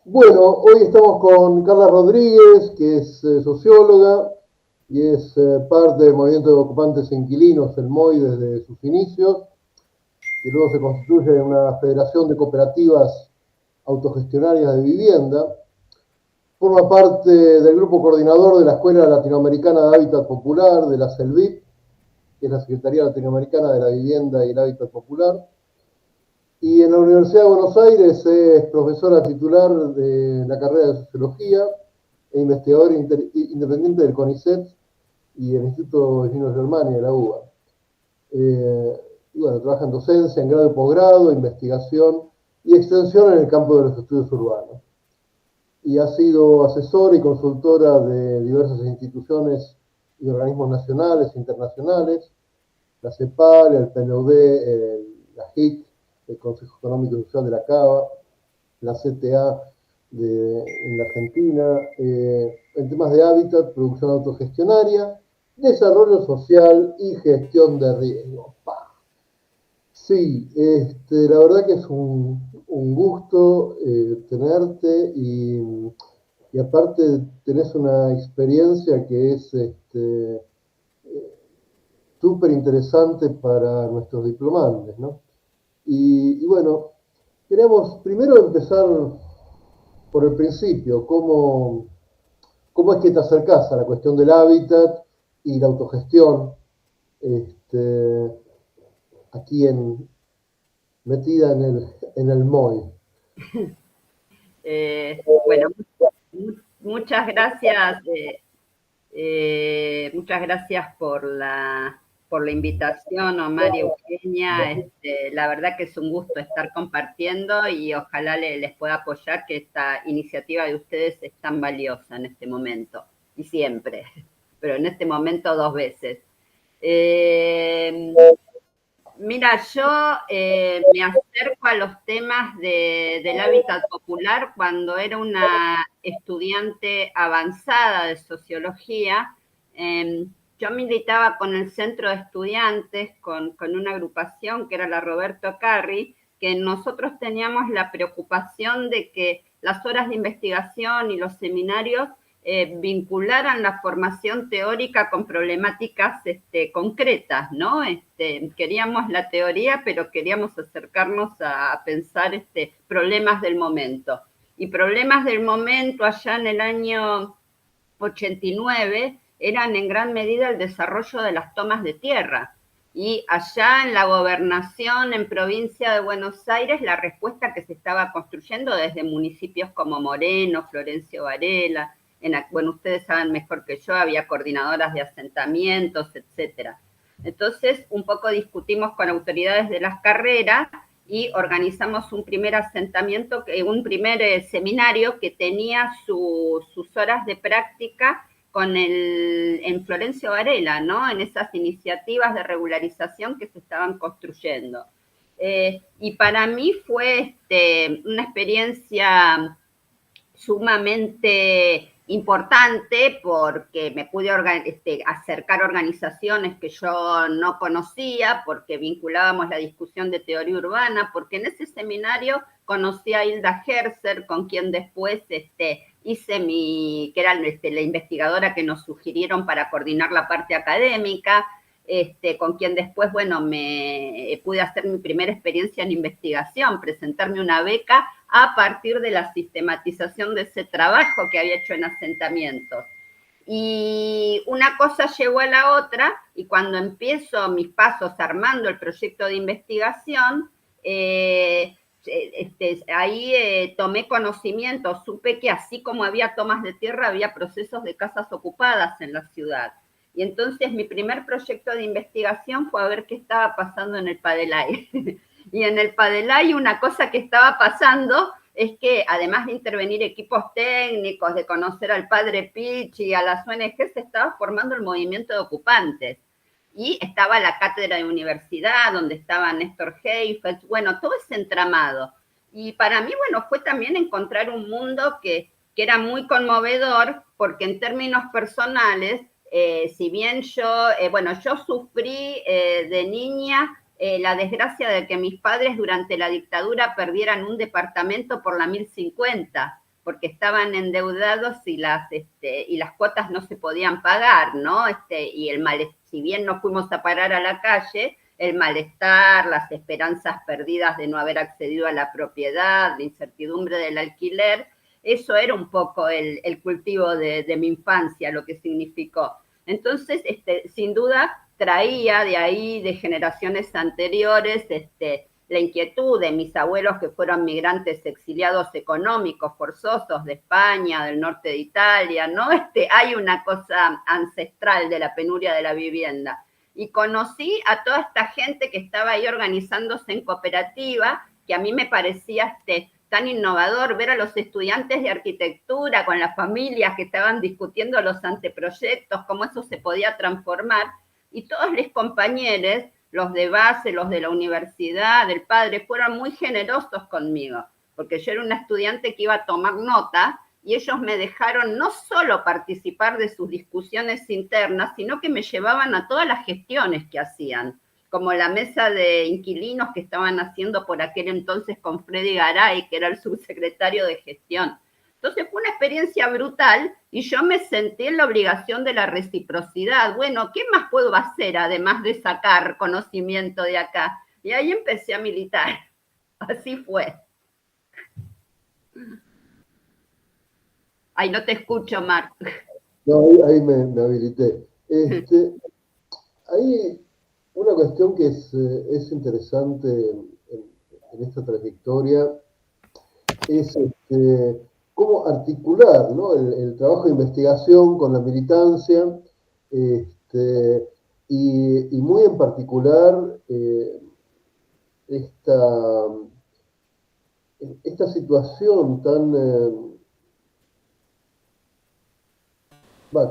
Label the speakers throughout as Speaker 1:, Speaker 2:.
Speaker 1: Bueno, hoy estamos con Carla Rodríguez, que es socióloga y es parte del movimiento de ocupantes e inquilinos, el MOI, desde sus inicios, que luego se constituye en una federación de cooperativas autogestionarias de vivienda. Forma parte del grupo coordinador de la Escuela Latinoamericana de Hábitat Popular, de la CELVIP, que es la Secretaría Latinoamericana de la Vivienda y el Hábitat Popular. Y en la Universidad de Buenos Aires es profesora titular de la carrera de Sociología e investigadora independiente del CONICET y el Instituto Gino Germani de la UBA. Y bueno, trabaja en docencia, en grado y posgrado, investigación y extensión en el campo de los estudios urbanos. Y ha sido asesora y consultora de diversas instituciones y organismos nacionales e internacionales, la CEPAL, el PNUD, la HIC, el Consejo Económico y Social de la CABA, la CTA en la Argentina, en temas de hábitat, producción autogestionaria, desarrollo social y gestión de riesgo. Sí, la verdad que es un gusto tenerte y aparte tenés una experiencia que es súper interesante para nuestros diplomantes, ¿no? Y bueno, queremos primero empezar por el principio, cómo es que te acercás a la cuestión del hábitat y la autogestión este, aquí metida en el MOI.
Speaker 2: Bueno, muchas gracias, muchas gracias por la invitación, Omar y Eugenia. La verdad que es un gusto estar compartiendo y ojalá les pueda apoyar que esta iniciativa de ustedes es tan valiosa en este momento y siempre, pero en este momento dos veces. Eh, Mira, yo me acerco a los temas del hábitat popular cuando era una estudiante avanzada de sociología. Yo militaba con el centro de estudiantes, con una agrupación que era la Roberto Carri, que nosotros teníamos la preocupación de que las horas de investigación y los seminarios vincularan la formación teórica con problemáticas concretas, ¿no? Queríamos la teoría, pero queríamos acercarnos a pensar problemas del momento. Y problemas del momento allá en el año 89 eran en gran medida el desarrollo de las tomas de tierra. Y allá en la gobernación, en provincia de Buenos Aires, la respuesta que se estaba construyendo desde municipios como Moreno, Florencio Varela, bueno, ustedes saben mejor que yo, había coordinadoras de asentamientos, etcétera. Entonces, un poco discutimos con autoridades de las carreras y organizamos un primer asentamiento, un primer seminario que tenía sus horas de práctica en Florencio Varela, ¿no? En esas iniciativas de regularización que se estaban construyendo. Y para mí fue una experiencia sumamente importante porque me pude acercar a organizaciones que yo no conocía, porque vinculábamos la discusión de teoría urbana, porque en ese seminario conocí a Hilda Herzer, con quien después hice que era la investigadora que nos sugirieron para coordinar la parte académica, con quien después, bueno, me pude hacer mi primera experiencia en investigación, presentarme una beca a partir de la sistematización de ese trabajo que había hecho en asentamientos. Y una cosa llevó a la otra, y cuando empiezo mis pasos armando el proyecto de investigación, ahí tomé conocimiento, supe que así como había tomas de tierra, había procesos de casas ocupadas en la ciudad. Y entonces mi primer proyecto de investigación fue a ver qué estaba pasando en el Padelay. Y en el Padelay una cosa que estaba pasando es que además de intervenir equipos técnicos, de conocer al padre Pichi y a las ONG, se estaba formando el movimiento de ocupantes. Y estaba la cátedra de universidad, donde estaba Néstor Heifetz, bueno, todo ese entramado. Y para mí, bueno, fue también encontrar un mundo que era muy conmovedor, porque en términos personales, si bien yo sufrí de niña la desgracia de que mis padres durante la dictadura perdieran un departamento por la 1050. porque estaban endeudados y las cuotas no se podían pagar, ¿no? Y si bien no fuimos a parar a la calle, el malestar, las esperanzas perdidas de no haber accedido a la propiedad, la incertidumbre del alquiler, eso era un poco el cultivo de mi infancia, lo que significó. Entonces, sin duda, traía de ahí, de generaciones anteriores, la inquietud de mis abuelos que fueron migrantes exiliados económicos forzosos de España, del norte de Italia, ¿no? Hay una cosa ancestral de la penuria de la vivienda. Y conocí a toda esta gente que estaba ahí organizándose en cooperativa, que a mí me parecía tan innovador ver a los estudiantes de arquitectura con las familias que estaban discutiendo los anteproyectos, cómo eso se podía transformar, y todos los compañeros, los de base, los de la universidad, del padre, fueron muy generosos conmigo, porque yo era una estudiante que iba a tomar nota, y ellos me dejaron no solo participar de sus discusiones internas, sino que me llevaban a todas las gestiones que hacían, como la mesa de inquilinos que estaban haciendo por aquel entonces con Freddy Garay, que era el subsecretario de gestión. Entonces fue una experiencia brutal y yo me sentí en la obligación de la reciprocidad. Bueno, ¿qué más puedo hacer además de sacar conocimiento de acá? Y ahí empecé a militar. Así fue. Ay, no te escucho, Marc.
Speaker 1: No, ahí me habilité. Hay una cuestión que es interesante en esta trayectoria, es cómo articular, ¿no? el trabajo de investigación con la militancia, este, y muy en particular esta, esta situación tan,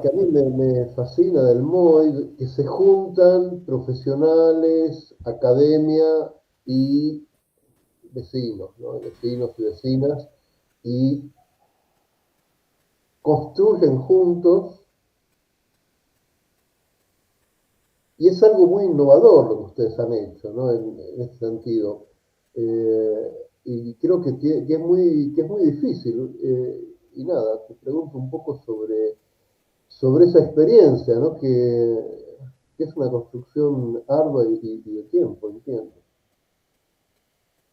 Speaker 1: que a mí me fascina del MOI, que se juntan profesionales, academia y vecinos, ¿no? Vecinos y vecinas, y construyen juntos, y es algo muy innovador lo que ustedes han hecho, ¿no? En ese sentido. Y creo que es muy difícil. Y nada, te pregunto un poco sobre esa experiencia, ¿no? Que es una construcción ardua y de tiempo, entiendo.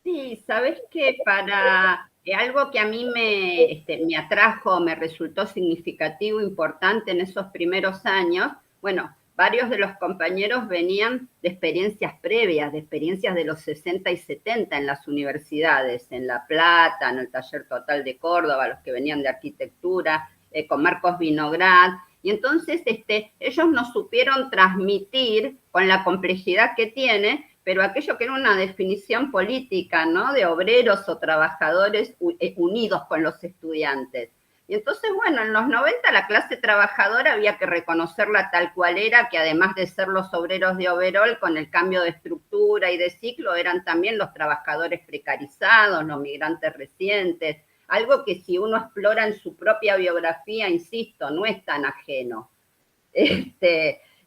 Speaker 2: Sí, sabes que para algo que a mí me atrajo, me resultó significativo, importante en esos primeros años, bueno, varios de los compañeros venían de experiencias previas, de experiencias de los 60 y 70 en las universidades, en La Plata, en el Taller Total de Córdoba, los que venían de arquitectura, con Marcos Vinograd, y entonces ellos nos supieron transmitir con la complejidad que tiene, pero aquello que era una definición política, ¿no? De obreros o trabajadores unidos con los estudiantes. Y entonces, bueno, en los 90 la clase trabajadora había que reconocerla tal cual era, que además de ser los obreros de overol, con el cambio de estructura y de ciclo, eran también los trabajadores precarizados, los migrantes recientes, algo que si uno explora en su propia biografía, insisto, no es tan ajeno.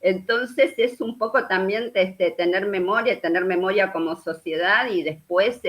Speaker 2: Entonces es un poco también tener memoria como sociedad y después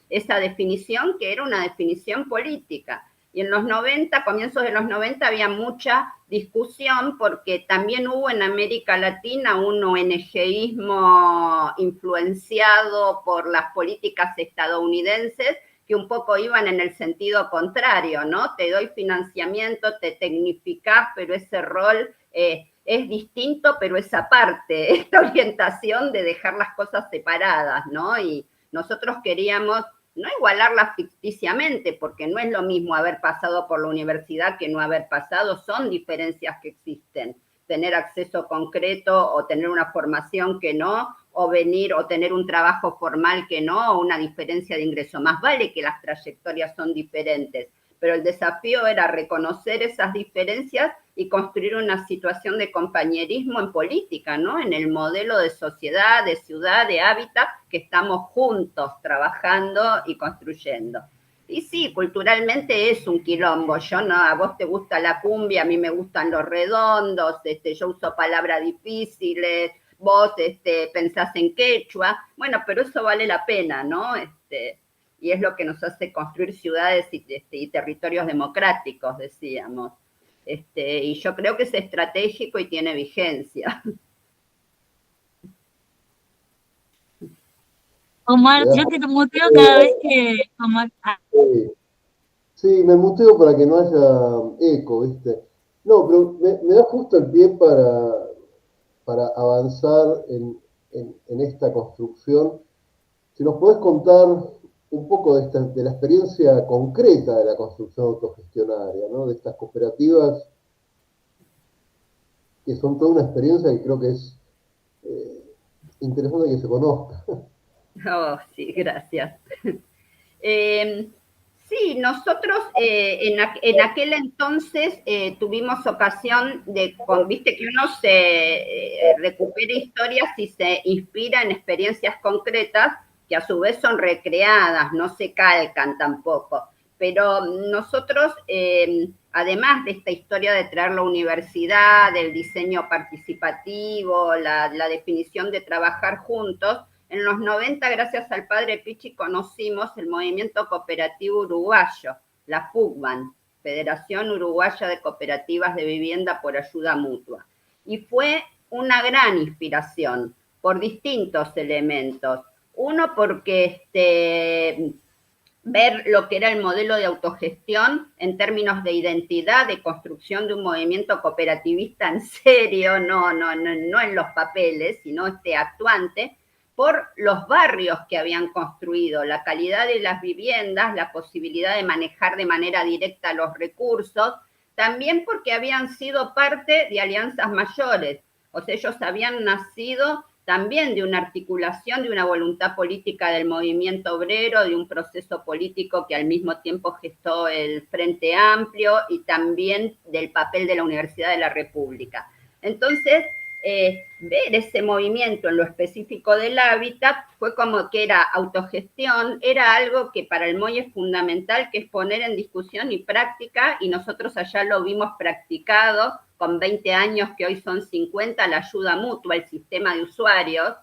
Speaker 2: esa definición que era una definición política. Y en los 90, comienzos de los 90, había mucha discusión porque también hubo en América Latina un ONGismo influenciado por las políticas estadounidenses que un poco iban en el sentido contrario, ¿no? Te doy financiamiento, te tecnificás, pero ese rol es distinto, pero es aparte, esta orientación de dejar las cosas separadas, ¿no? Y nosotros queríamos no igualarlas ficticiamente, porque no es lo mismo haber pasado por la universidad que no haber pasado, son diferencias que existen. Tener acceso concreto o tener una formación que no, o venir o tener un trabajo formal que no, o una diferencia de ingreso. Más vale que las trayectorias son diferentes, pero el desafío era reconocer esas diferencias y construir una situación de compañerismo en política, ¿no? En el modelo de sociedad, de ciudad, de hábitat que estamos juntos trabajando y construyendo. Y sí, culturalmente es un quilombo. Yo no, a vos te gusta la cumbia, a mí me gustan los redondos, yo uso palabras difíciles, vos pensás en quechua, bueno, pero eso vale la pena, ¿no? y es lo que nos hace construir ciudades y territorios democráticos, decíamos. Y yo creo que es estratégico y tiene vigencia.
Speaker 3: Omar, yo te muteo cada vez que Omar...
Speaker 1: Sí, me muteo para que no haya eco, ¿viste? No, pero me da justo el pie para avanzar en esta construcción. Si nos podés contar un poco de la experiencia concreta de la construcción autogestionaria, ¿no? De estas cooperativas, que son toda una experiencia que creo que es interesante que se conozca.
Speaker 2: Oh, sí, gracias. Sí, nosotros en aquel entonces tuvimos ocasión viste que uno se recupera historias y se inspira en experiencias concretas que a su vez son recreadas, no se calcan tampoco. Pero nosotros, además de esta historia de traer la universidad, del diseño participativo, la definición de trabajar juntos, en los 90, gracias al padre Pichi, conocimos el movimiento cooperativo uruguayo, la FUCBAN, Federación Uruguaya de Cooperativas de Vivienda por Ayuda Mutua. Y fue una gran inspiración por distintos elementos. Uno, porque ver lo que era el modelo de autogestión en términos de identidad, de construcción de un movimiento cooperativista en serio, no en los papeles, sino actuante, por los barrios que habían construido, la calidad de las viviendas, la posibilidad de manejar de manera directa los recursos, también porque habían sido parte de alianzas mayores, o sea, ellos habían nacido también de una articulación, de una voluntad política del movimiento obrero, de un proceso político que al mismo tiempo gestó el Frente Amplio y también del papel de la Universidad de la República. Entonces, ver ese movimiento en lo específico del hábitat fue como que era autogestión, era algo que para el MOI es fundamental, que es poner en discusión y práctica, y nosotros allá lo vimos practicado con 20 años, que hoy son 50, la ayuda mutua, el sistema de usuarios,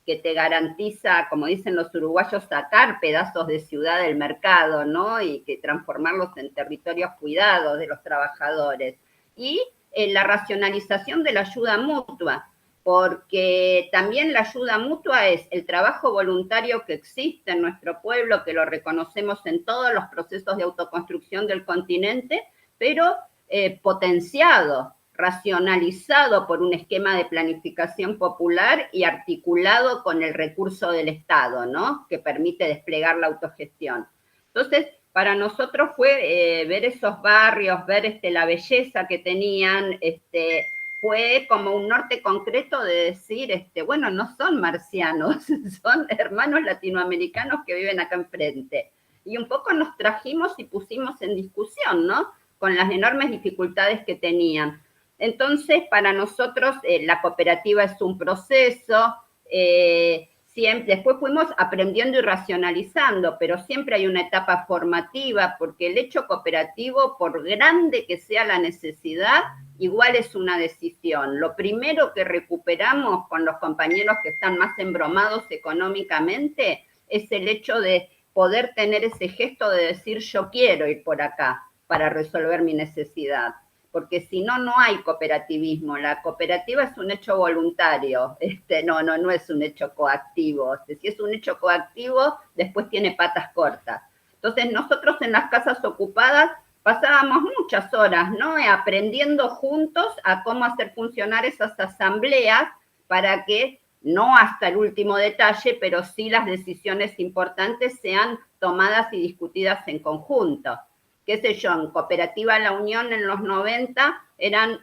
Speaker 2: que te garantiza, como dicen los uruguayos, sacar pedazos de ciudad del mercado, ¿no? Y que transformarlos en territorios cuidados de los trabajadores. Y la racionalización de la ayuda mutua, porque también la ayuda mutua es el trabajo voluntario que existe en nuestro pueblo, que lo reconocemos en todos los procesos de autoconstrucción del continente, pero potenciado, racionalizado por un esquema de planificación popular y articulado con el recurso del Estado, ¿no? Que permite desplegar la autogestión. Entonces, para nosotros fue ver esos barrios, ver la belleza que tenían, fue como un norte concreto de decir, bueno, no son marcianos, son hermanos latinoamericanos que viven acá enfrente. Y un poco nos trajimos y pusimos en discusión, ¿no? Con las enormes dificultades que tenían. Entonces, para nosotros la cooperativa es un proceso, siempre, después fuimos aprendiendo y racionalizando, pero siempre hay una etapa formativa, porque el hecho cooperativo, por grande que sea la necesidad, igual es una decisión. Lo primero que recuperamos con los compañeros que están más embromados económicamente es el hecho de poder tener ese gesto de decir yo quiero ir por acá para resolver mi necesidad. Porque si no, no hay cooperativismo. La cooperativa es un hecho voluntario, no es un hecho coactivo. Si es un hecho coactivo, después tiene patas cortas. Entonces, nosotros en las casas ocupadas pasábamos muchas horas, ¿no? Aprendiendo juntos a cómo hacer funcionar esas asambleas para que, no hasta el último detalle, pero sí las decisiones importantes sean tomadas y discutidas en conjunto. Qué sé yo, en Cooperativa La Unión en los 90 eran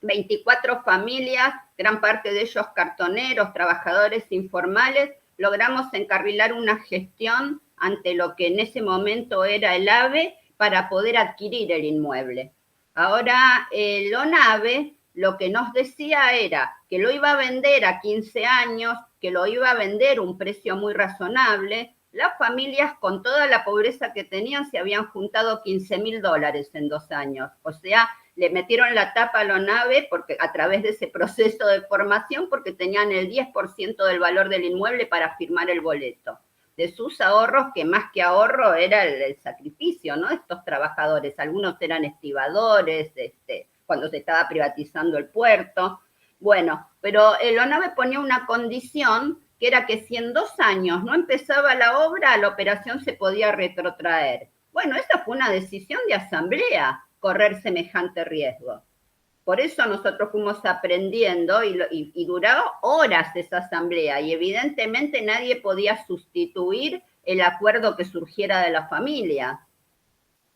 Speaker 2: 24 familias, gran parte de ellos cartoneros, trabajadores informales, logramos encarrilar una gestión ante lo que en ese momento era el AVE para poder adquirir el inmueble. Ahora el ONAVE lo que nos decía era que lo iba a vender a 15 años, que lo iba a vender a un precio muy razonable. Las familias, con toda la pobreza que tenían, se habían juntado $15.000 en 2 años. O sea, le metieron la tapa a la ONAVE porque, a través de ese proceso de formación, porque tenían el 10% del valor del inmueble para firmar el boleto. de sus ahorros, que más que ahorro era el sacrificio, ¿no? Estos trabajadores, algunos eran estibadores, cuando se estaba privatizando el puerto. Bueno, pero el ONAVE ponía una condición que era que si en 2 años no empezaba la obra, la operación se podía retrotraer. Bueno, esa fue una decisión de asamblea, correr semejante riesgo. Por eso nosotros fuimos aprendiendo y duró horas esa asamblea y evidentemente nadie podía sustituir el acuerdo que surgiera de la familia.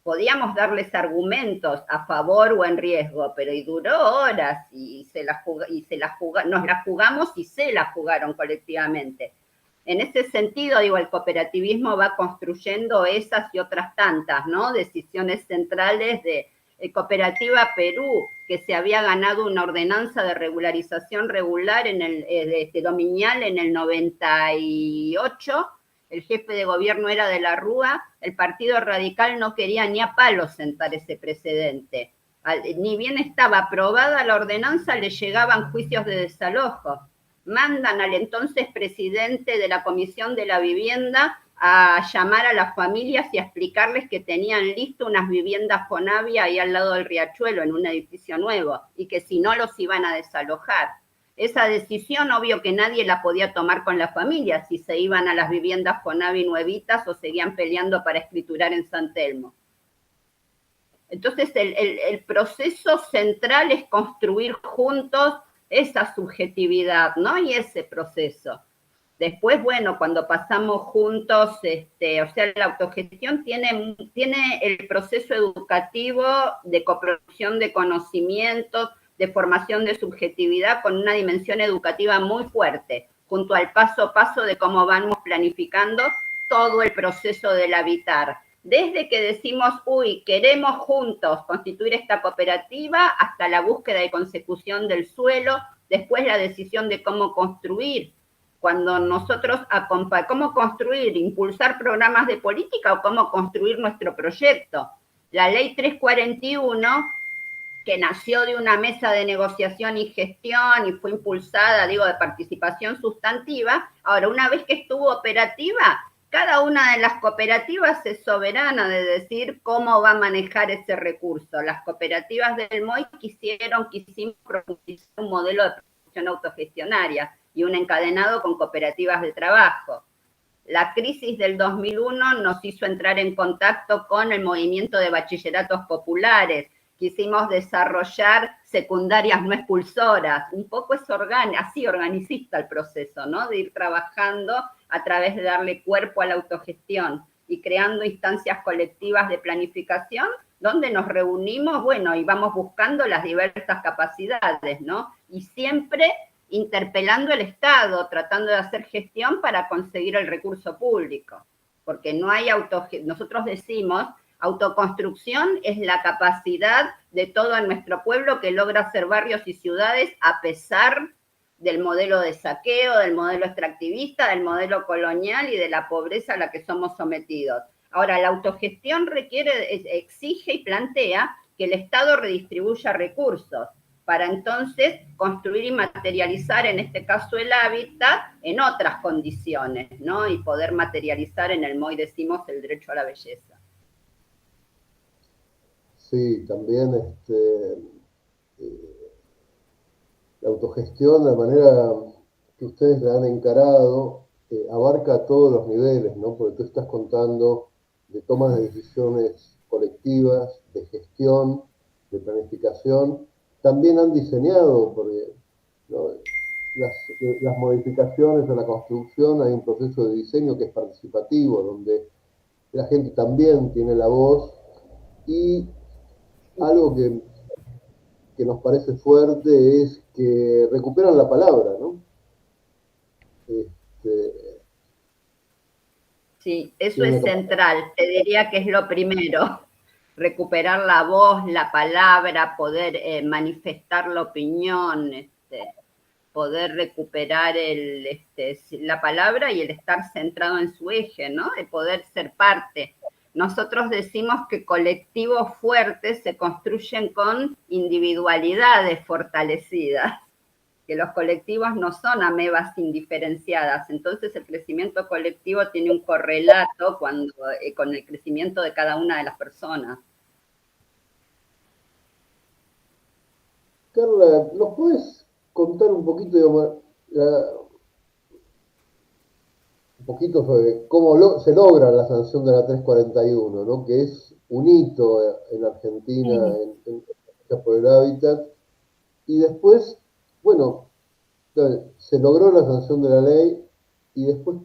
Speaker 2: Podíamos darles argumentos a favor o en riesgo, pero y duró horas y nos la jugamos y se la jugaron colectivamente. En ese sentido, digo, el cooperativismo va construyendo esas y otras tantas, ¿no? Decisiones centrales de Cooperativa Perú, que se había ganado una ordenanza de regularización regular dominial en el 98, el jefe de gobierno era de la Rúa, el Partido Radical no quería ni a palo sentar ese precedente. Ni bien estaba aprobada la ordenanza, le llegaban juicios de desalojo. Mandan al entonces presidente de la Comisión de la Vivienda a llamar a las familias y a explicarles que tenían listo unas viviendas Fonavia ahí al lado del riachuelo, en un edificio nuevo, y que si no los iban a desalojar. Esa decisión, obvio que nadie la podía tomar con la familia, si se iban a las viviendas Fonavi nuevitas o seguían peleando para escriturar en San Telmo. Entonces, el proceso central es construir juntos esa subjetividad, ¿no? Y ese proceso. Después, bueno, cuando pasamos juntos, o sea, la autogestión tiene el proceso educativo de coproducción de conocimientos, de formación de subjetividad con una dimensión educativa muy fuerte, junto al paso a paso de cómo vamos planificando todo el proceso del habitar. Desde que decimos, uy, queremos juntos constituir esta cooperativa, hasta la búsqueda y consecución del suelo, después la decisión de cómo construir. Cuando nosotros cómo construir, impulsar programas de política o cómo construir nuestro proyecto. La ley 341, que nació de una mesa de negociación y gestión y fue impulsada, digo, de participación sustantiva, ahora una vez que estuvo operativa, cada una de las cooperativas es soberana de decir cómo va a manejar ese recurso. Las cooperativas del MOI quisimos profundizar un modelo de producción autogestionaria y un encadenado con cooperativas de trabajo. La crisis del 2001 nos hizo entrar en contacto con el movimiento de bachilleratos populares. Quisimos desarrollar secundarias no expulsoras. Un poco es así organicista el proceso, ¿no? De ir trabajando a través de darle cuerpo a la autogestión y creando instancias colectivas de planificación donde nos reunimos, bueno, y vamos buscando las diversas capacidades, ¿no? Y siempre interpelando el Estado, tratando de hacer gestión para conseguir el recurso público, porque no hay nosotros decimos, autoconstrucción es la capacidad de todo nuestro pueblo que logra hacer barrios y ciudades a pesar del modelo de saqueo, del modelo extractivista, del modelo colonial y de la pobreza a la que somos sometidos. Ahora, la autogestión exige y plantea que el Estado redistribuya recursos, para entonces construir y materializar, en este caso el hábitat, en otras condiciones, ¿no? Y poder materializar en el MOI, decimos, el derecho a la belleza.
Speaker 1: Sí, también la autogestión, la manera que ustedes la han encarado, abarca todos los niveles, ¿no? Porque tú estás contando de tomas de decisiones colectivas, de gestión, de planificación. También han diseñado, porque, ¿no?, las modificaciones de la construcción, hay un proceso de diseño que es participativo, donde la gente también tiene la voz, y algo que nos parece fuerte es que recuperan la palabra, ¿no?
Speaker 2: Sí, eso es central, te diría que es lo primero. Recuperar la voz, la palabra, poder manifestar la opinión, poder recuperar la palabra y el estar centrado en su eje, ¿no? De poder ser parte. Nosotros decimos que colectivos fuertes se construyen con individualidades fortalecidas. que los colectivos no son amebas indiferenciadas, entonces el crecimiento colectivo tiene un correlato con el crecimiento de cada una de las personas.
Speaker 1: Carla, ¿nos puedes contar un poquito, digamos, un poquito sobre cómo se logra la sanción de la 341, ¿no? Que es un hito en Argentina en la lucha por el hábitat? Y después, bueno, se logró la sanción de la ley y después,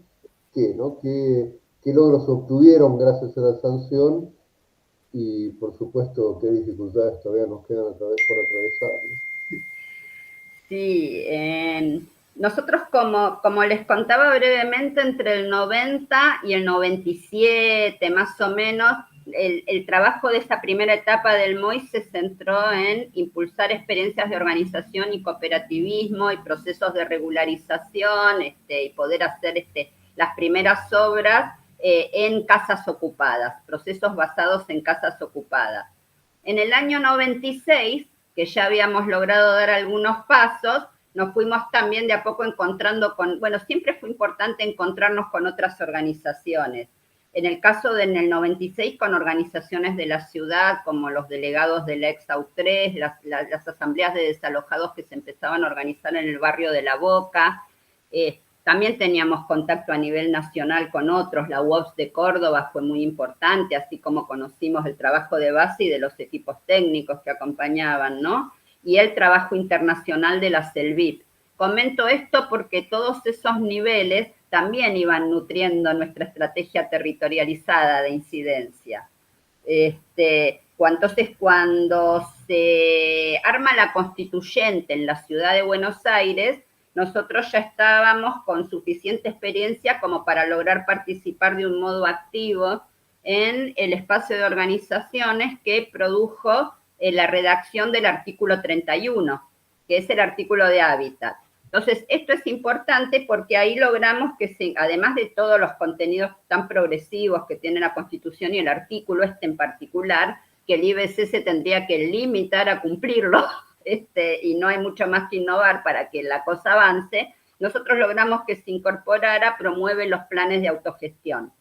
Speaker 1: ¿qué, no? ¿Qué logros se obtuvieron gracias a la sanción? Y, por supuesto, qué dificultades todavía nos quedan por atravesar, ¿no?
Speaker 2: Sí, nosotros como les contaba brevemente, entre el 90 y el 97 más o menos, el trabajo de esta primera etapa del MOI se centró en impulsar experiencias de organización y cooperativismo y procesos de regularización, y poder hacer las primeras obras en casas ocupadas, procesos basados en casas ocupadas. En el año 96, que ya habíamos logrado dar algunos pasos, nos fuimos también de a poco encontrando bueno, siempre fue importante encontrarnos con otras organizaciones. En el caso en el 96, con organizaciones de la ciudad, como los delegados de la ex-AU3, las asambleas de desalojados que se empezaban a organizar en el barrio de La Boca. También teníamos contacto a nivel nacional con otros, la UOPS de Córdoba fue muy importante, así como conocimos el trabajo de base y de los equipos técnicos que acompañaban, ¿no? Y el trabajo internacional de la CELVIP. Comento esto porque todos esos niveles también iban nutriendo nuestra estrategia territorializada de incidencia. Entonces, cuando se arma la constituyente en la ciudad de Buenos Aires, nosotros ya estábamos con suficiente experiencia como para lograr participar de un modo activo en el espacio de organizaciones que produjo la redacción del artículo 31, que es el artículo de hábitat. Entonces, esto es importante porque ahí logramos que, además de todos los contenidos tan progresivos que tiene la Constitución y el artículo en particular, que el IBC se tendría que limitar a cumplirlo, y no hay mucho más que innovar para que la cosa avance, nosotros logramos que se incorporara, promueve los planes de autogestión.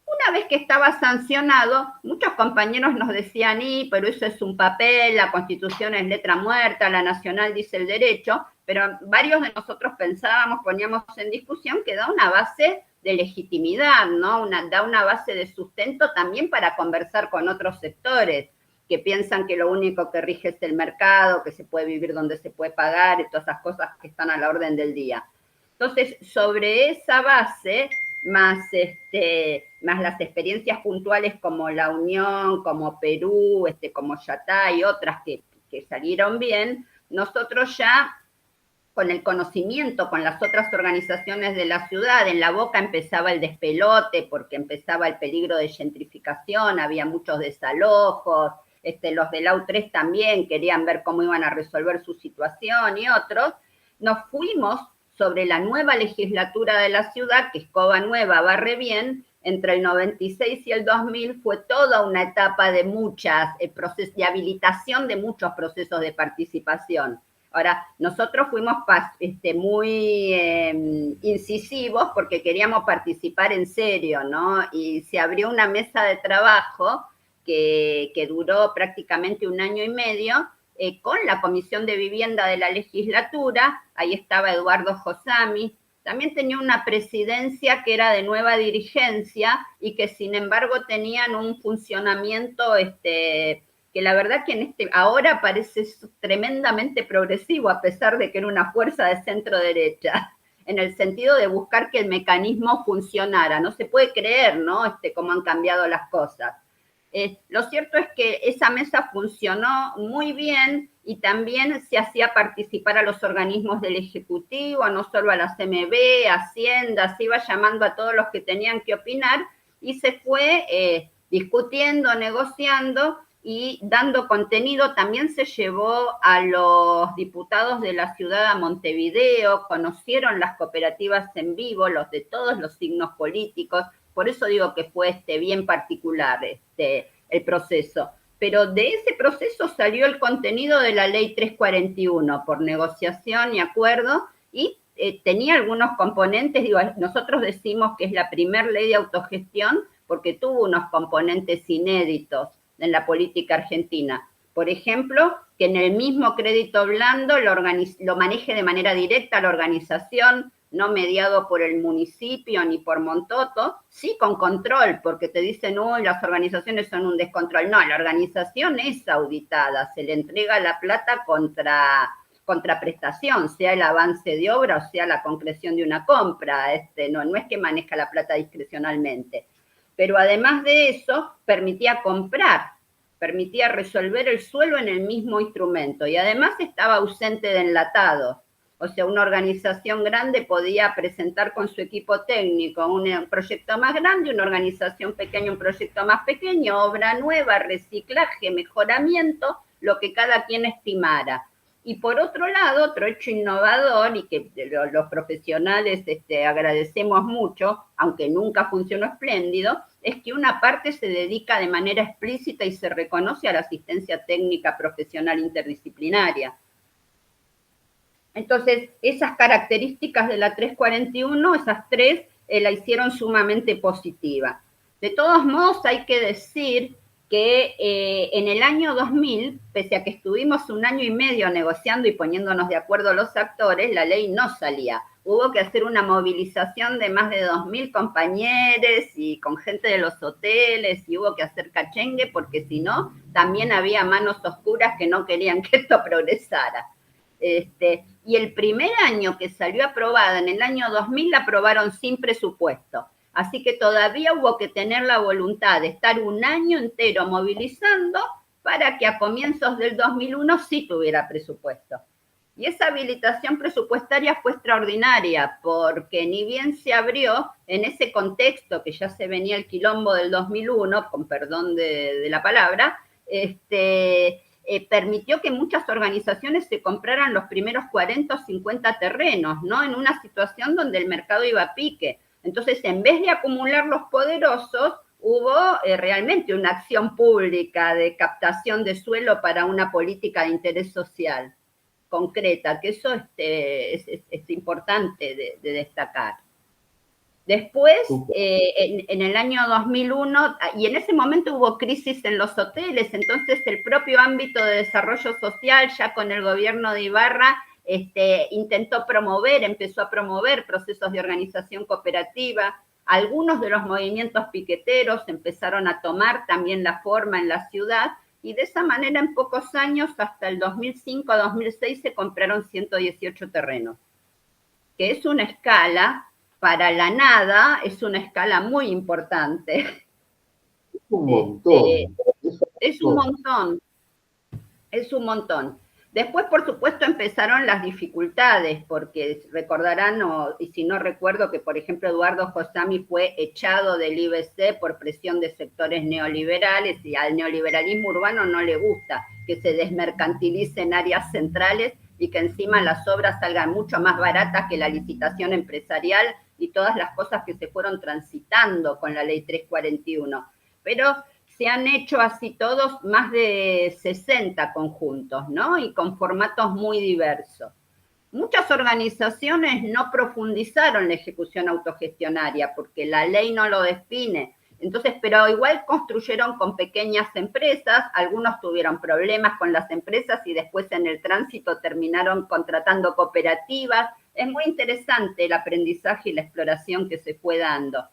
Speaker 2: Una vez que estaba sancionado, muchos compañeros nos decían, pero eso es un papel, la Constitución es letra muerta, la Nacional dice el derecho, pero varios de nosotros pensábamos, poníamos en discusión que da una base de legitimidad, ¿no? Da una base de sustento también para conversar con otros sectores que piensan que lo único que rige es el mercado, que se puede vivir donde se puede pagar y todas esas cosas que están a la orden del día. Entonces, sobre esa base, más las experiencias puntuales como La Unión, como Perú, como Yatá y otras que salieron bien, nosotros ya con el conocimiento, con las otras organizaciones de la ciudad, en La Boca empezaba el despelote porque empezaba el peligro de gentrificación, había muchos desalojos, los del AU3 también querían ver cómo iban a resolver su situación y otros, nos fuimos sobre la nueva legislatura de la ciudad, que es Cova Nueva, Barre Bien, entre el 96 y el 2000 fue toda una etapa de de habilitación de muchos procesos de participación. Ahora, nosotros fuimos muy incisivos porque queríamos participar en serio, ¿no? Y se abrió una mesa de trabajo que duró prácticamente 1 año y medio, con la Comisión de Vivienda de la legislatura, ahí estaba Eduardo Josami, también tenía una presidencia que era de nueva dirigencia y que sin embargo tenían un funcionamiento que la verdad que ahora parece tremendamente progresivo, a pesar de que era una fuerza de centro derecha, en el sentido de buscar que el mecanismo funcionara. No se puede creer, ¿no? Cómo han cambiado las cosas. Lo cierto es que esa mesa funcionó muy bien y también se hacía participar a los organismos del Ejecutivo, no solo a la CMB, Hacienda, se iba llamando a todos los que tenían que opinar y se fue discutiendo, negociando y dando contenido. También se llevó a los diputados de la ciudad a Montevideo, conocieron las cooperativas en vivo, los de todos los signos políticos. Por eso digo que fue bien particular el proceso. pero de ese proceso salió el contenido de la ley 341 por negociación y acuerdo, y tenía algunos componentes, digo, nosotros decimos que es la primer ley de autogestión porque tuvo unos componentes inéditos en la política argentina. Por ejemplo, que en el mismo crédito blando lo maneje de manera directa la organización, no mediado por el municipio ni por Montoto, sí con control, porque te dicen, uy, las organizaciones son un descontrol. No, la organización es auditada, se le entrega la plata contra prestación, sea el avance de obra o sea la concreción de una compra. No es que maneja la plata discrecionalmente. Pero además de eso, permitía comprar, permitía resolver el suelo en el mismo instrumento y además estaba ausente de enlatados. O sea, una organización grande podía presentar con su equipo técnico un proyecto más grande, una organización pequeña un proyecto más pequeño, obra nueva, reciclaje, mejoramiento, lo que cada quien estimara. Y por otro lado, otro hecho innovador y que los profesionales agradecemos mucho, aunque nunca funcionó espléndido, es que una parte se dedica de manera explícita y se reconoce a la asistencia técnica profesional interdisciplinaria. Entonces, esas características de la 341, esas tres, la hicieron sumamente positiva. De todos modos, hay que decir que en el año 2000, pese a que estuvimos un año y medio negociando y poniéndonos de acuerdo los actores, la ley no salía. Hubo que hacer una movilización de más de 2.000 compañeros y con gente de los hoteles, y hubo que hacer cachengue porque si no, también había manos oscuras que no querían que esto progresara. Y el primer año que salió aprobada, en el año 2000, la aprobaron sin presupuesto. Así que todavía hubo que tener la voluntad de estar un año entero movilizando para que a comienzos del 2001 sí tuviera presupuesto. Y esa habilitación presupuestaria fue extraordinaria, porque ni bien se abrió en ese contexto que ya se venía el quilombo del 2001, con perdón de la palabra, permitió que muchas organizaciones se compraran los primeros 40 o 50 terrenos, ¿no? En una situación donde el mercado iba a pique. Entonces, en vez de acumular los poderosos, hubo realmente una acción pública de captación de suelo para una política de interés social concreta, que eso es importante de destacar. Después, en el año 2001, y en ese momento hubo crisis en los hoteles, entonces el propio ámbito de desarrollo social, ya con el gobierno de Ibarra, empezó a promover procesos de organización cooperativa. Algunos de los movimientos piqueteros empezaron a tomar también la forma en la ciudad, y de esa manera en pocos años, hasta el 2005-2006, se compraron 118 terrenos, que es una escala, para la nada, es una escala muy importante.
Speaker 1: Es un montón.
Speaker 2: Es un montón. Es un montón. Después, por supuesto, empezaron las dificultades, porque recordarán, y si no recuerdo, que por ejemplo Eduardo Josami fue echado del IBC por presión de sectores neoliberales, y al neoliberalismo urbano no le gusta que se desmercantilicen áreas centrales y que encima las obras salgan mucho más baratas que la licitación empresarial y todas las cosas que se fueron transitando con la ley 341. Pero se han hecho así todos más de 60 conjuntos, ¿no? Y con formatos muy diversos. Muchas organizaciones no profundizaron la ejecución autogestionaria porque la ley no lo define. Entonces, pero igual construyeron con pequeñas empresas, algunos tuvieron problemas con las empresas y después en el tránsito terminaron contratando cooperativas. Es muy interesante el aprendizaje y la exploración que se fue dando.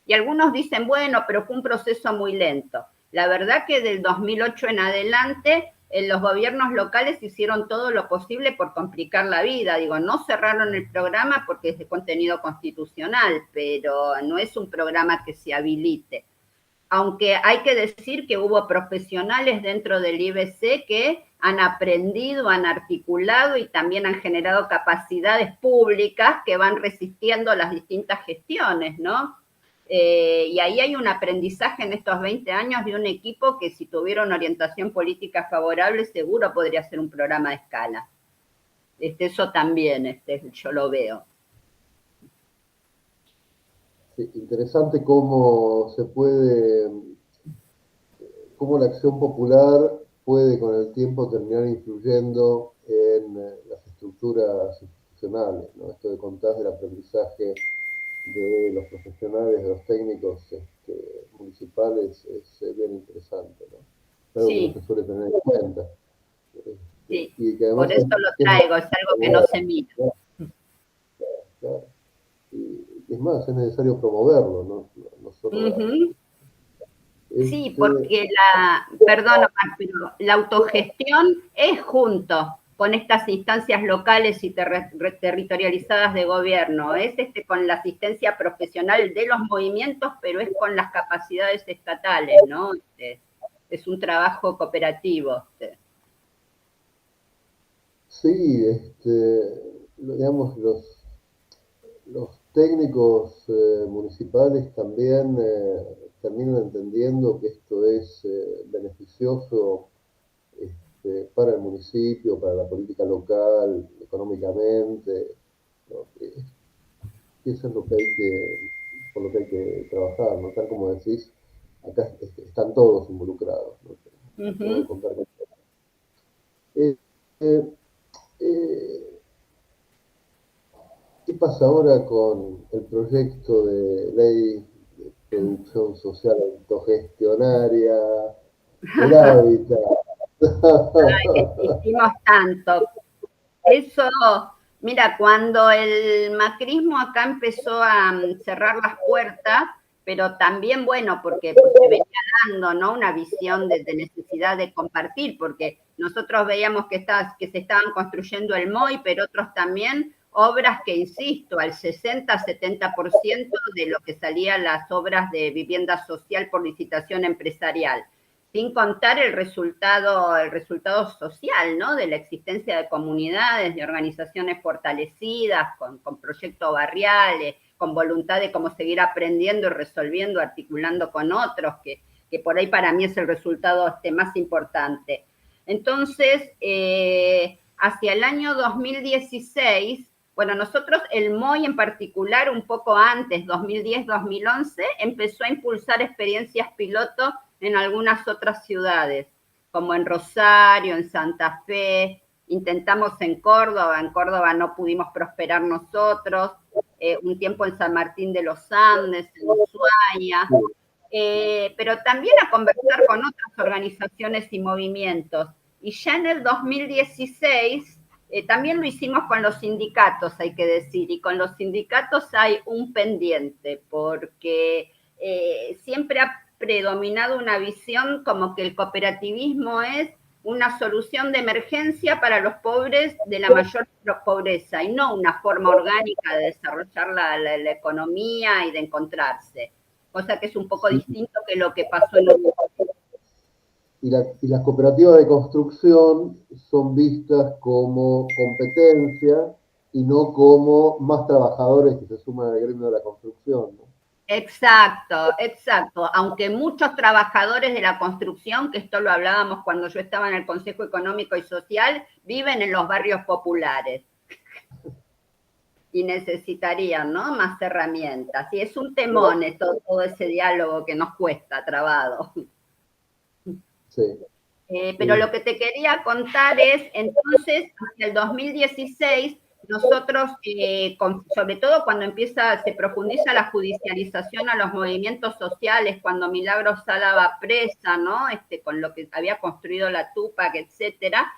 Speaker 2: Y algunos dicen, bueno, pero fue un proceso muy lento. La verdad que del 2008 en adelante, los gobiernos locales hicieron todo lo posible por complicar la vida. Digo, no cerraron el programa porque es de contenido constitucional, pero no es un programa que se habilite. Aunque hay que decir que hubo profesionales dentro del IBC que han aprendido, han articulado y también han generado capacidades públicas que van resistiendo las distintas gestiones, ¿no? Y ahí hay un aprendizaje en estos 20 años de un equipo que si tuviera una orientación política favorable seguro podría ser un programa de escala. Eso también yo lo veo.
Speaker 1: Sí, interesante cómo se puede cómo la acción popular puede con el tiempo terminar influyendo en las estructuras institucionales, ¿no? Esto de contar del aprendizaje de los profesionales, de los técnicos municipales es bien interesante, ¿no? Algo que no se
Speaker 2: Sí,
Speaker 1: suele tener en cuenta.
Speaker 2: sí.
Speaker 1: Y que además
Speaker 2: Por eso lo
Speaker 1: es
Speaker 2: traigo, es algo que no se mira.
Speaker 1: claro. Y es más, es necesario promoverlo, no solo
Speaker 2: Ujú. Sí,
Speaker 1: este,
Speaker 2: porque perdón, Omar, pero la autogestión es junto con estas instancias locales y territorializadas de gobierno, es con la asistencia profesional de los movimientos, pero es con las capacidades estatales, ¿no? Es un trabajo cooperativo.
Speaker 1: sí, digamos, los técnicos municipales también terminan entendiendo que esto es beneficioso para el municipio, para la política local, económicamente, ¿no? Y eso es lo que por lo que hay que trabajar, ¿no? Tal como decís, acá están todos involucrados, ¿no? Tengo que
Speaker 2: Ujú.
Speaker 1: contar con todo. Eh, eh, eh, ¿Qué pasa ahora con el proyecto de ley de producción social autogestionaria del hábitat?
Speaker 2: Hicimos tanto. Eso, mira, cuando el macrismo acá empezó a cerrar las puertas, pero también, bueno, porque pues, se venía dando, ¿no? Una visión de necesidad de compartir, porque nosotros veíamos que se estaban construyendo el MOI, pero otros también obras que, insisto, al 60-70% de lo que salían las obras de vivienda social por licitación empresarial, sin contar el resultado social, ¿no? De la existencia de comunidades, de organizaciones fortalecidas, con proyectos barriales, con voluntad de cómo seguir aprendiendo, resolviendo, articulando con otros, que por ahí para mí es el resultado más importante. Entonces, hacia el año 2016, bueno, nosotros, el MOI en particular, un poco antes, 2010-2011, empezó a impulsar experiencias piloto en algunas otras ciudades, como en Rosario, en Santa Fe, intentamos en Córdoba no pudimos prosperar nosotros, un tiempo en San Martín de los Andes, en Ushuaia, pero también a conversar con otras organizaciones y movimientos. Y ya en el 2016 también lo hicimos con los sindicatos, hay que decir, y con los sindicatos hay un pendiente, porque siempre ha predominado una visión como que el cooperativismo es una solución de emergencia para los pobres de la mayor pobreza y no una forma orgánica de desarrollar la economía y de encontrarse, cosa que es un poco
Speaker 1: Sí,
Speaker 2: distinto que lo que pasó en Uruguay.
Speaker 1: y las cooperativas de construcción son vistas como competencia y no como más trabajadores que se suman al gremio de la construcción, ¿no?
Speaker 2: Exacto, exacto. Aunque muchos trabajadores de la construcción, que esto lo hablábamos cuando yo estaba en el Consejo Económico y Social, viven en los barrios populares y necesitarían, ¿no? Más herramientas. Y es un temón todo ese diálogo que nos cuesta, trabado.
Speaker 1: Sí.
Speaker 2: Pero lo que te quería contar es, entonces, hacia el 2016, nosotros, sobre todo cuando se profundiza la judicialización a los movimientos sociales, cuando Milagros Sala va presa, ¿no? Con lo que había construido la Tupac, etcétera,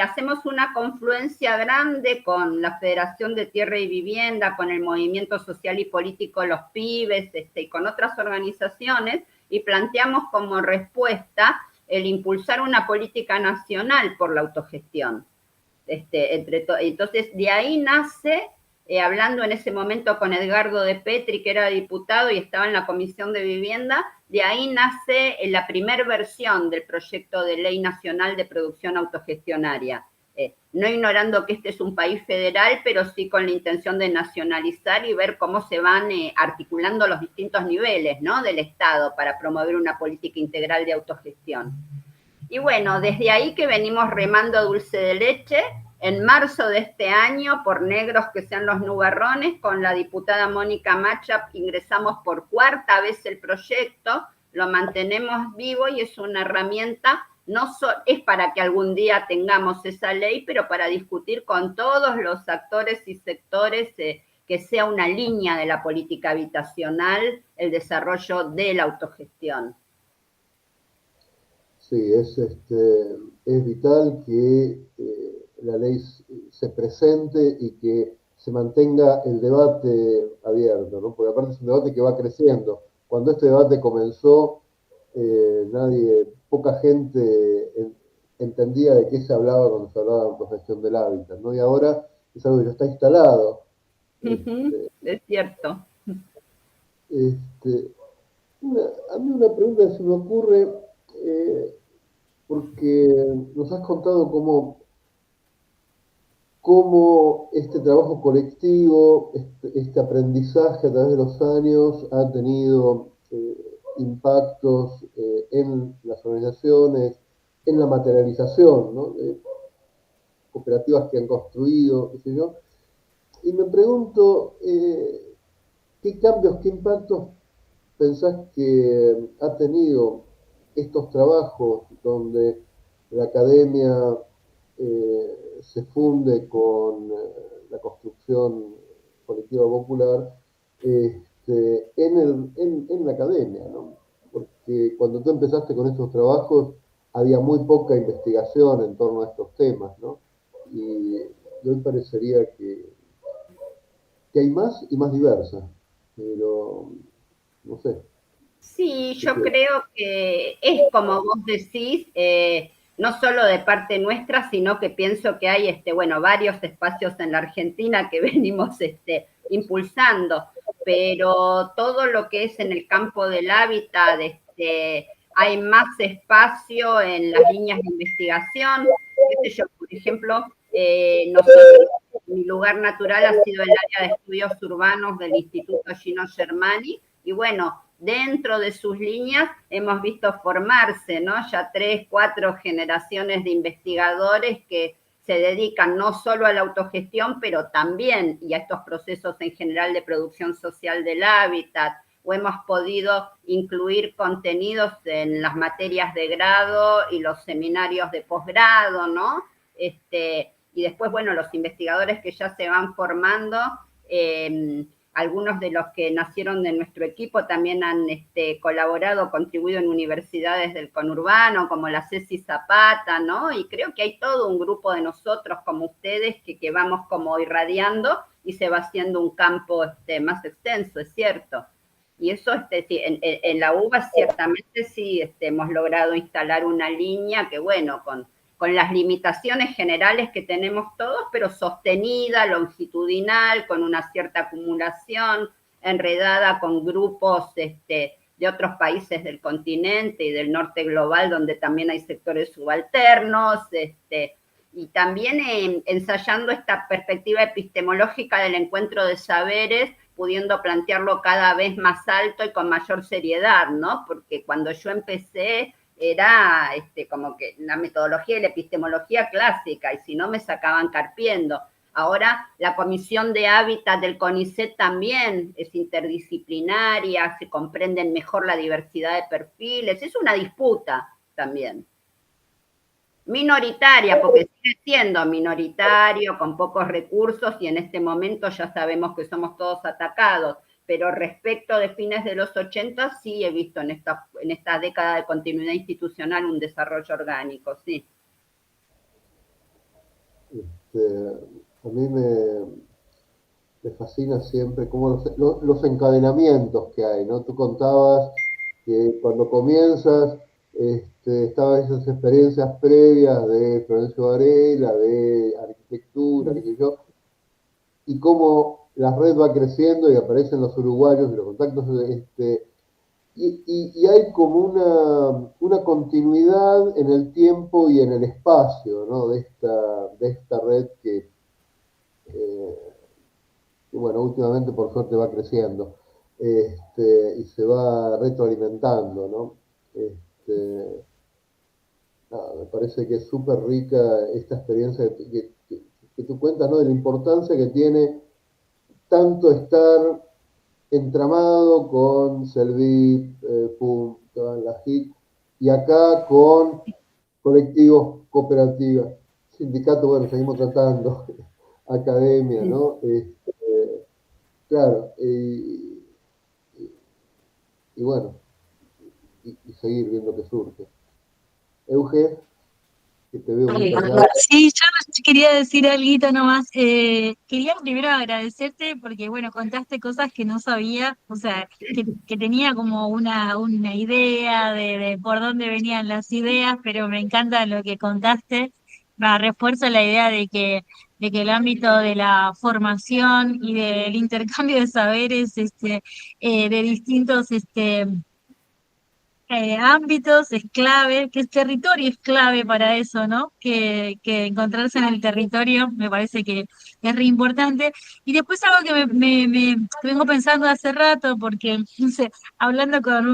Speaker 2: hacemos una confluencia grande con la Federación de Tierra y Vivienda, con el Movimiento Social y Político Los Pibes, y con otras organizaciones, y planteamos como respuesta el impulsar una política nacional por la autogestión. Entonces, de ahí nace, hablando en ese momento con Edgardo de Petri, que era diputado y estaba en la Comisión de Vivienda, de ahí nace la primera versión del proyecto de ley nacional de producción autogestionaria. No ignorando que este es un país federal, pero sí con la intención de nacionalizar y ver cómo se van articulando los distintos niveles, ¿no? Del Estado para promover una política integral de autogestión. Y bueno, desde ahí que venimos remando dulce de leche, en marzo de este año, por negros que sean los nubarrones, con la diputada Mónica Machap ingresamos por cuarta vez el proyecto, lo mantenemos vivo y es una herramienta, es para que algún día tengamos esa ley, pero para discutir con todos los actores y sectores que sea una línea de la política habitacional el desarrollo de la autogestión.
Speaker 1: Sí, es vital que la ley se presente y que se mantenga el debate abierto, ¿no? Porque aparte es un debate que va creciendo. Cuando este debate comenzó, poca gente entendía de qué se hablaba cuando se hablaba de autogestión del hábitat, ¿no? Y ahora es algo que ya está instalado.
Speaker 2: Es cierto.
Speaker 1: A mí una pregunta que se me ocurre, porque nos has contado cómo este trabajo colectivo, este aprendizaje a través de los años ha tenido impactos en las organizaciones, en la materialización, ¿no? De cooperativas que han construido, qué sé yo. Y me pregunto, ¿qué cambios, qué impactos pensás que ha tenido estos trabajos donde la academia se funde con la construcción colectiva popular en la academia, ¿no? Porque cuando tú empezaste con estos trabajos había muy poca investigación en torno a estos temas, ¿no? Y hoy parecería que hay más y más diversa, pero no sé.
Speaker 2: Sí, yo creo que es como vos decís, no solo de parte nuestra, sino que pienso que hay bueno, varios espacios en la Argentina que venimos impulsando, pero todo lo que es en el campo del hábitat, hay más espacio en las líneas de investigación. ¿Qué sé yo? Por ejemplo, nosotros, mi lugar natural ha sido el área de estudios urbanos del Instituto Gino Germani, y bueno, dentro de sus líneas hemos visto formarse, ¿no? Ya 3, 4 generaciones de investigadores que se dedican no solo a la autogestión, pero también y a estos procesos en general de producción social del hábitat, o hemos podido incluir contenidos en las materias de grado y los seminarios de posgrado, ¿no? Y después, bueno, los investigadores que ya se van formando, algunos de los que nacieron de nuestro equipo también han colaborado, contribuido en universidades del conurbano, como la Ceci Zapata, ¿no? Y creo que hay todo un grupo de nosotros, como ustedes, que vamos como irradiando y se va haciendo un campo más extenso, es cierto. Y eso, en la UBA ciertamente sí hemos logrado instalar una línea que, bueno, con las limitaciones generales que tenemos todos, pero sostenida, longitudinal, con una cierta acumulación, enredada con grupos de otros países del continente y del norte global, donde también hay sectores subalternos, y también ensayando esta perspectiva epistemológica del encuentro de saberes, pudiendo plantearlo cada vez más alto y con mayor seriedad, ¿no? Porque cuando yo empecé era como que la metodología y la epistemología clásica, y si no me sacaban carpiendo. Ahora la Comisión de Hábitat del CONICET también es interdisciplinaria, se comprenden mejor la diversidad de perfiles, es una disputa también. Minoritaria, porque sigue siendo minoritario, con pocos recursos, y en este momento ya sabemos que somos todos atacados, pero respecto de fines de los 80 sí he visto en esta década de continuidad institucional un desarrollo orgánico, sí.
Speaker 1: A mí me fascina siempre cómo los encadenamientos que hay, ¿no? Tú contabas que cuando comienzas estaban esas experiencias previas de Florencio Varela, de arquitectura, qué sé yo, y cómo la red va creciendo y aparecen los uruguayos y los contactos, y hay como una continuidad en el tiempo y en el espacio, ¿no? de esta red que bueno, últimamente por suerte va creciendo y se va retroalimentando, ¿no? Me parece que es súper rica esta experiencia que tú cuentas, ¿no? De la importancia que tiene tanto estar entramado con Selvip, estaba en la HIC, y acá con colectivos, cooperativas, sindicatos, bueno, seguimos tratando, academia, ¿no? Claro, y bueno, y seguir viendo qué surge. Euge, que te veo muy callado.
Speaker 3: Sí, yo quería decir algo nomás. Quería primero agradecerte porque, bueno, contaste cosas que no sabía, o sea, que tenía como una idea de por dónde venían las ideas, pero me encanta lo que contaste. Refuerzo la idea de que el ámbito de la formación y del intercambio de saberes de distintos ámbitos es clave, que el territorio es clave para eso, ¿no? Que encontrarse en el territorio me parece que es re importante. Y después algo que que vengo pensando hace rato, porque, no sé, hablando con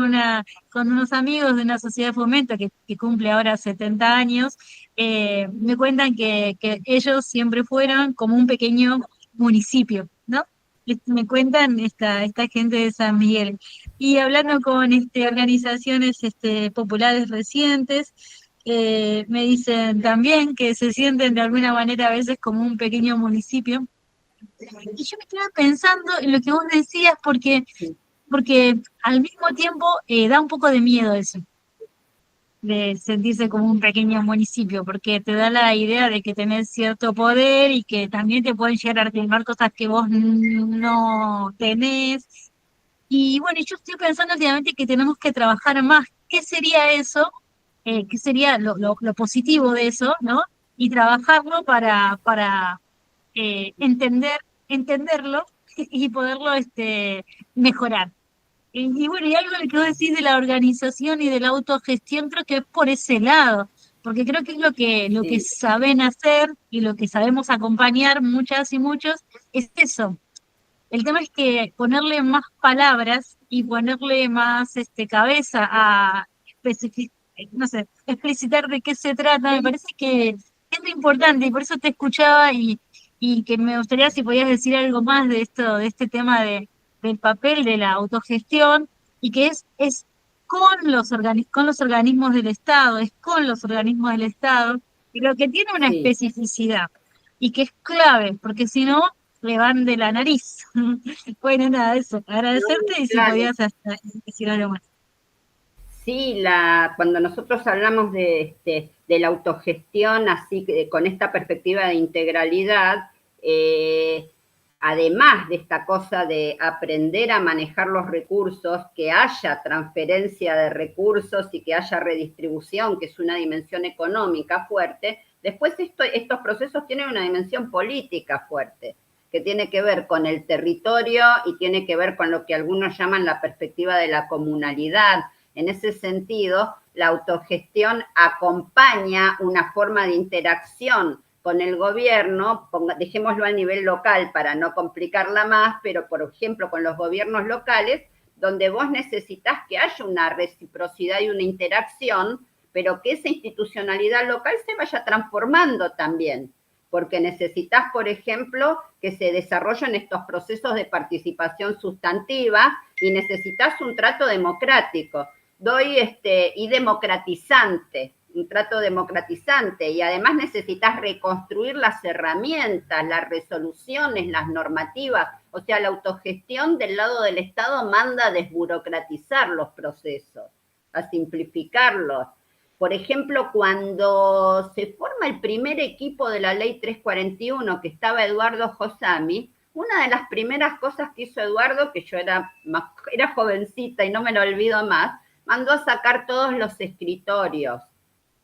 Speaker 3: unos amigos de una sociedad de fomento que cumple ahora 70 años, me cuentan que ellos siempre fueron como un pequeño municipio, ¿no? Me cuentan esta gente de San Miguel. Y hablando con organizaciones populares recientes, me dicen también que se sienten de alguna manera a veces como un pequeño municipio. Y yo me quedaba pensando en lo que vos decías porque al mismo tiempo da un poco de miedo eso, de sentirse como un pequeño municipio, porque te da la idea de que tenés cierto poder y que también te pueden llegar a reclamar cosas que vos no tenés. Y bueno, yo estoy pensando últimamente que tenemos que trabajar más. ¿Qué sería eso? ¿Qué sería lo positivo de eso, ¿no? Y trabajarlo para entenderlo y poderlo mejorar. Y bueno, y algo que vos decís de la organización y de la autogestión, creo que es por ese lado, porque creo que es lo que
Speaker 2: Sí,
Speaker 3: saben hacer y lo que sabemos acompañar muchas y muchos, es eso. El tema es que ponerle más palabras y ponerle más cabeza a no sé, explicitar de qué se trata, me parece que es muy importante y por eso te escuchaba y que me gustaría si podías decir algo más de esto, de este tema del papel de la autogestión y que es con los organismos del Estado, es con los organismos del Estado, pero que tiene una
Speaker 2: sí.
Speaker 3: especificidad y que es clave, porque si no le van de la nariz. Bueno, nada, eso.
Speaker 2: No,
Speaker 3: Agradecerte y si
Speaker 2: claro.
Speaker 3: podías decir algo más.
Speaker 2: Sí, cuando nosotros hablamos de la autogestión, así que con esta perspectiva de integralidad, eh, además de esta cosa de aprender a manejar los recursos, que haya transferencia de recursos y que haya redistribución, que es una dimensión económica fuerte, después estos procesos tienen una dimensión política fuerte, que tiene que ver con el territorio y tiene que ver con lo que algunos llaman la perspectiva de la comunalidad. En ese sentido, la autogestión acompaña una forma de interacción con el gobierno, dejémoslo a nivel local para no complicarla más, pero por ejemplo con los gobiernos locales, donde vos necesitas que haya una reciprocidad y una interacción, pero que esa institucionalidad local se vaya transformando también, porque necesitas, por ejemplo, que se desarrollen estos procesos de participación sustantiva y necesitas un trato democrático. Y democratizante, un trato democratizante, y además necesitas reconstruir las herramientas, las resoluciones, las normativas, o sea, la autogestión del lado del Estado manda a desburocratizar los procesos, a simplificarlos. Por ejemplo, cuando se forma el primer equipo de la ley 341, que estaba Eduardo Josami, una de las primeras cosas que hizo Eduardo, que yo era jovencita y no me lo olvido más, mandó a sacar todos los escritorios,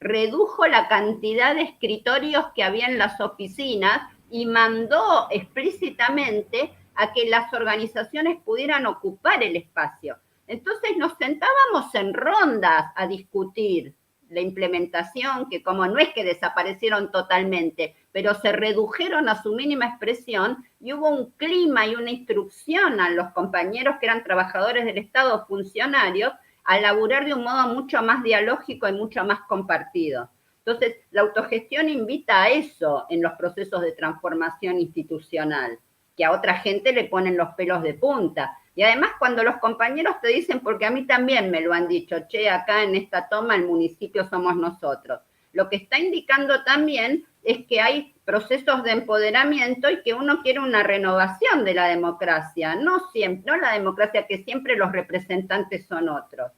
Speaker 2: redujo la cantidad de escritorios que había en las oficinas y mandó explícitamente a que las organizaciones pudieran ocupar el espacio. Entonces nos sentábamos en rondas a discutir la implementación, que como no es que desaparecieron totalmente, pero se redujeron a su mínima expresión y hubo un clima y una instrucción a los compañeros que eran trabajadores del Estado, funcionarios, a laburar de un modo mucho más dialógico y mucho más compartido. Entonces, la autogestión invita a eso en los procesos de transformación institucional, que a otra gente le ponen los pelos de punta. Y además cuando los compañeros te dicen, porque a mí también me lo han dicho, che, acá en esta toma el municipio somos nosotros, lo que está indicando también es que hay procesos de empoderamiento y que uno quiere una renovación de la democracia, no siempre, no la democracia que siempre los representantes son otros.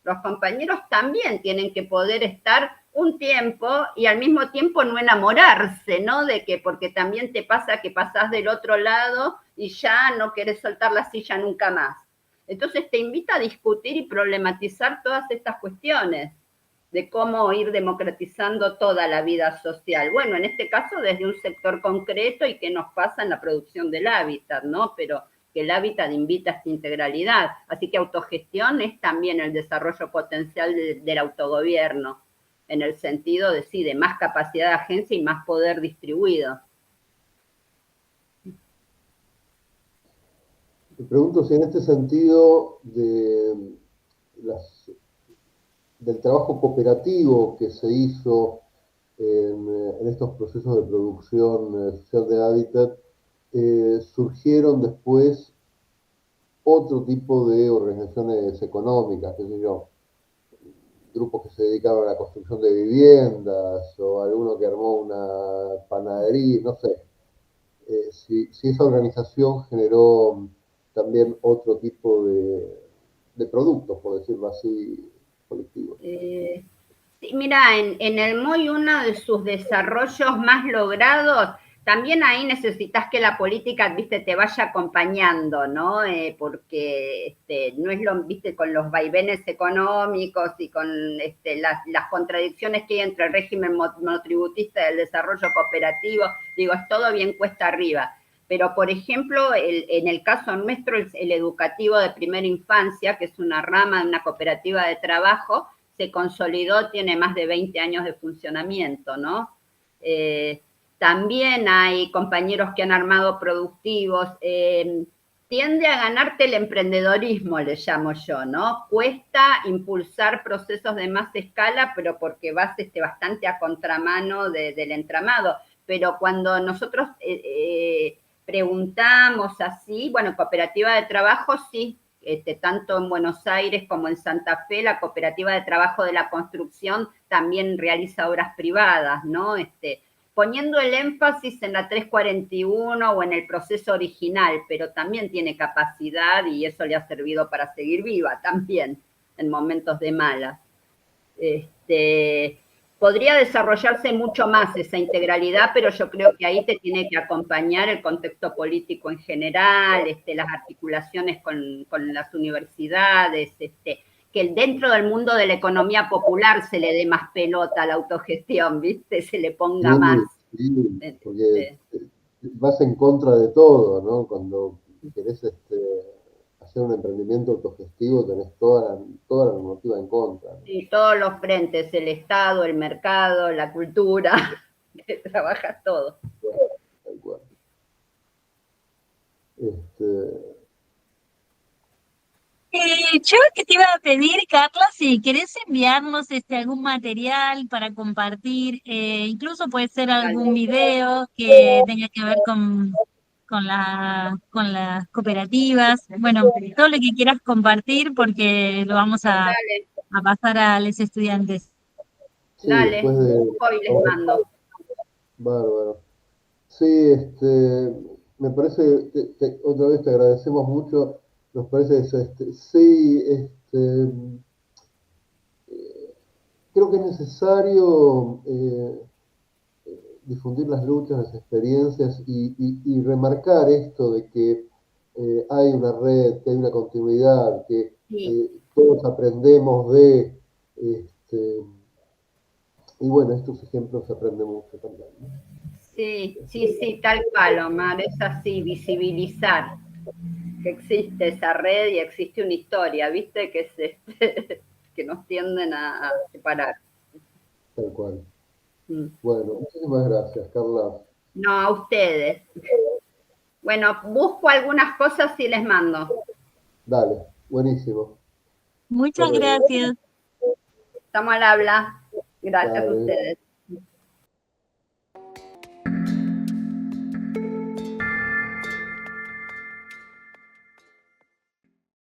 Speaker 2: Los compañeros también tienen que poder estar un tiempo y al mismo tiempo no enamorarse, ¿no? De que, porque también te pasa que pasás del otro lado y ya no querés soltar la silla nunca más. Entonces te invita a discutir y problematizar todas estas cuestiones de cómo ir democratizando toda la vida social. Bueno, en este caso desde un sector concreto y qué nos pasa en la producción del hábitat, ¿no? Pero que el hábitat invita a esta integralidad. Así que autogestión es también el desarrollo potencial del autogobierno, en el sentido de, sí, de más capacidad de agencia y más poder distribuido.
Speaker 1: Me pregunto si en este sentido del trabajo cooperativo que se hizo en estos procesos de producción social de hábitat, surgieron después otro tipo de organizaciones económicas, qué sé yo, grupos que se dedicaban a la construcción de viviendas, o alguno que armó una panadería, no sé. Si esa organización generó también otro tipo de productos, por decirlo así, colectivos.
Speaker 2: Sí, mira, en el MOI uno de sus desarrollos más logrados, también ahí necesitas que la política, viste, te vaya acompañando, ¿no? Porque no es lo, viste, con los vaivenes económicos y con las contradicciones que hay entre el régimen monotributista y el desarrollo cooperativo, digo, es todo bien cuesta arriba. Pero, por ejemplo, en el caso nuestro, el educativo de primera infancia, que es una rama de una cooperativa de trabajo, se consolidó, tiene más de 20 años de funcionamiento, ¿no? También hay compañeros que han armado productivos. Tiende a ganarte el emprendedorismo, le llamo yo, ¿no? Cuesta impulsar procesos de más escala, pero porque vas bastante a contramano del entramado. Pero cuando nosotros preguntamos así, bueno, cooperativa de trabajo sí, tanto en Buenos Aires como en Santa Fe, la cooperativa de trabajo de la construcción también realiza obras privadas, ¿no? Poniendo el énfasis en la 341 o en el proceso original, pero también tiene capacidad y eso le ha servido para seguir viva también en momentos de malas. Podría desarrollarse mucho más esa integralidad, pero yo creo que ahí te tiene que acompañar el contexto político en general, las articulaciones con las universidades, que dentro del mundo de la economía popular se le dé más pelota a la autogestión, ¿viste? Se le ponga más.
Speaker 1: Sí, porque vas en contra de todo, ¿no? Cuando querés hacer un emprendimiento autogestivo tenés toda la normativa en contra, ¿no?
Speaker 2: Sí, todos los frentes, el Estado, el mercado, la cultura, que trabajas todo.
Speaker 1: Tal cual.
Speaker 3: Yo que te iba a pedir, Carla, si querés enviarnos algún material para compartir, incluso puede ser algún video que tenga que ver con las cooperativas, bueno, todo lo que quieras compartir porque lo vamos a pasar a los estudiantes.
Speaker 1: Sí,
Speaker 2: Dale,
Speaker 1: después de...
Speaker 2: hoy les mando.
Speaker 1: Bárbaro. Sí, me parece, otra vez te agradecemos mucho, nos parece, sí, creo que es necesario difundir las luchas, las experiencias y remarcar esto de que hay una red, que hay una continuidad, que todos aprendemos de, y bueno, estos ejemplos se aprenden mucho también, ¿no?
Speaker 2: Sí, tal cual, Omar, es así, visibilizar que existe esa red y existe una historia, ¿viste? Que es que nos tienden a separar.
Speaker 1: Tal cual. Bueno, muchísimas gracias, Carla.
Speaker 2: No, a ustedes. Bueno, busco algunas cosas y les mando.
Speaker 1: Dale, buenísimo.
Speaker 3: Muchas gracias.
Speaker 2: Estamos al habla. Gracias
Speaker 1: Dale.
Speaker 2: a ustedes.